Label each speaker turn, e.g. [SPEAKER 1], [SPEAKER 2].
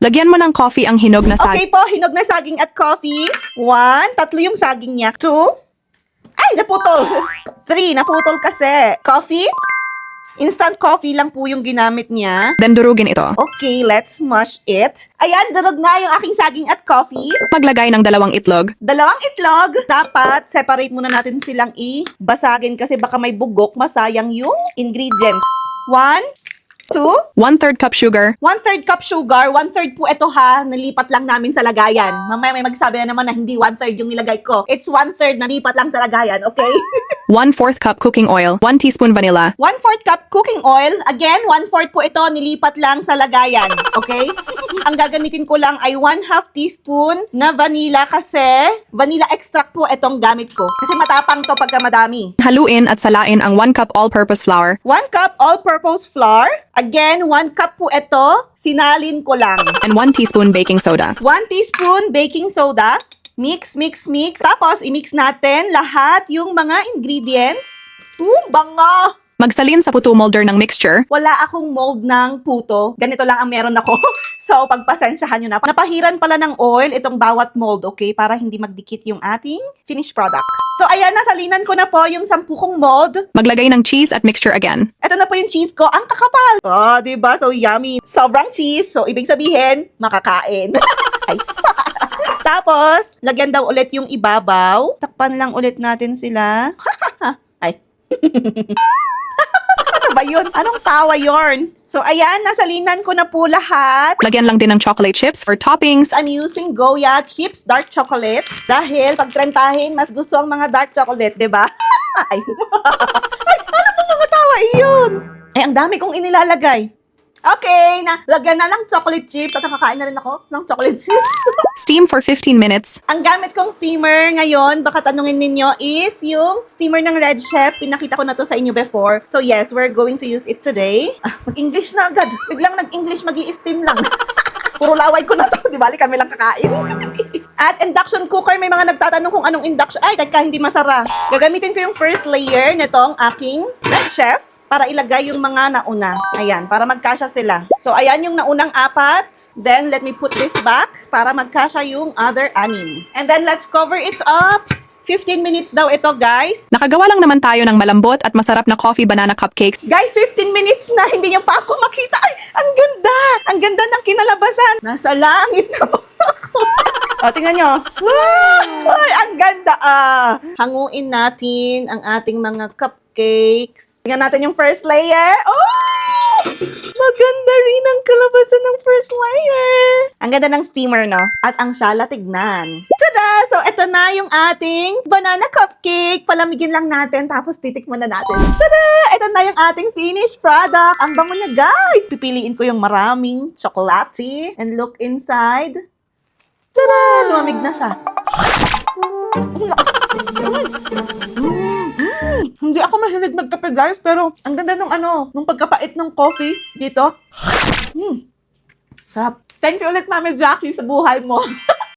[SPEAKER 1] Lagyan mo ng coffee ang hinog na
[SPEAKER 2] Okay po, hinog na saging at coffee. 1, tatlo yung saging niya. 2, ay, naputol. 3, naputol kasi. Coffee? Instant coffee lang po yung ginamit niya.
[SPEAKER 1] Then durugin ito.
[SPEAKER 2] Okay, let's smash it. Ayan, durog na yung aking saging at coffee.
[SPEAKER 1] Maglagay ng 2 itlog.
[SPEAKER 2] 2 itlog. Dapat separate muna natin silang i-basagin kasi baka may bugok, masayang yung ingredients. 1, 2,
[SPEAKER 1] 1/3 cup sugar.
[SPEAKER 2] 1/3 cup sugar. 1/3 po ito ha. Nalipat lang namin sa lagayan. Mamaya may magsabi na naman na hindi 1/3 yung nilagay ko. It's 1/3 nalipat lang sa lagayan, okay?
[SPEAKER 1] 1/4 cup cooking oil. 1 teaspoon vanilla.
[SPEAKER 2] 1/4 cup cooking oil. Again, 1/4 po ito, nilipat lang sa lagayan. Okay? Ang gagamitin ko lang ay 1/2 teaspoon na vanilla kasi vanilla extract po itong gamit ko. Kasi matapang to pagka madami.
[SPEAKER 1] Haluin at salain ang 1 cup all-purpose flour
[SPEAKER 2] 1 cup all-purpose flour. Again, 1 cup po ito. Sinalin ko lang.
[SPEAKER 1] and 1 teaspoon baking soda.
[SPEAKER 2] 1 teaspoon baking soda. Mix, mix, mix. Tapos, i-mix natin lahat yung mga ingredients. Bango!
[SPEAKER 1] Magsalin sa puto molder ng mixture.
[SPEAKER 2] Wala akong mold ng puto. Ganito lang ang meron ako. So, pagpasensyahan nyo na. Napahiran pala ng oil itong bawat mold, okay? Para hindi magdikit yung ating finished product. So, ayan, nasalinan ko na po yung 10 kong mold.
[SPEAKER 1] Maglagay ng cheese at mixture again.
[SPEAKER 2] Ito na po yung cheese ko. Ang kakapal! Oh, diba? So, yummy. Sobrang cheese. So, ibig sabihin, makakain. Ay. Tapos, lagyan daw ulit yung ibabaw. Takpan lang ulit natin sila. Ay. Ano ba yun? Anong tawa yorn? So, ayan, nasalinan ko na po lahat.
[SPEAKER 1] Lagyan lang din ng chocolate chips for toppings.
[SPEAKER 2] I'm using Goya Chips Dark Chocolate dahil pag trentahin, mas gusto ang mga dark chocolate, di ba? Ay. Ay, ano po mga tawa iyon? Ay, ang dami kong inilalagay. Okay, lagyan na ng chocolate chips at nakakain na rin ako ng chocolate chips.
[SPEAKER 1] Steam for 15 minutes.
[SPEAKER 2] Ang gamit kong steamer ngayon, baka tanungin ninyo, is yung steamer ng Red Chef. Pinakita ko na to sa inyo before. So yes, we're going to use it today. Mag-English na agad. Biglang nag-English, mag-i-steam lang. Puro laway ko na to. Di bali, kami lang kakain. At induction cooker, may mga nagtatanong kung anong induction. Ay, teka, hindi masara. Gagamitin ko yung first layer nitong aking Red Chef para ilagay yung mga nauna. Ayan, para magkasya sila. So, ayan yung naunang 4. Then, let me put this back para magkasya yung other 6. And then, let's cover it up. 15 minutes daw ito, guys.
[SPEAKER 1] Nakagawa lang naman tayo ng malambot at masarap na coffee banana cupcakes.
[SPEAKER 2] Guys, 15 minutes na, hindi niyo pa ako makita. Ay, ang ganda! Ang ganda ng kinalabasan. Nasa langit na po ako. O, tingnan nyo. Ay, ang ganda Hanguin natin ang ating mga cupcakes. Tingnan natin yung first layer. Oh! Maganda rin ang kalabasan ng first layer. Ang ganda ng steamer, no? At ang syala tignan. Tada! So, ito na yung ating banana cupcake. Palamigin lang natin, tapos titikman na natin. Tada! Ito na yung ating finished product. Ang bango niya, guys. Pipiliin ko yung maraming chocolatey. And look inside. Tada! Lumamig na siya. Hindi ako mahilig magkape, guys, pero ang ganda nung pagkapait ng coffee dito. Sarap. Thank you ulit, Mami Jackie, sa buhay mo.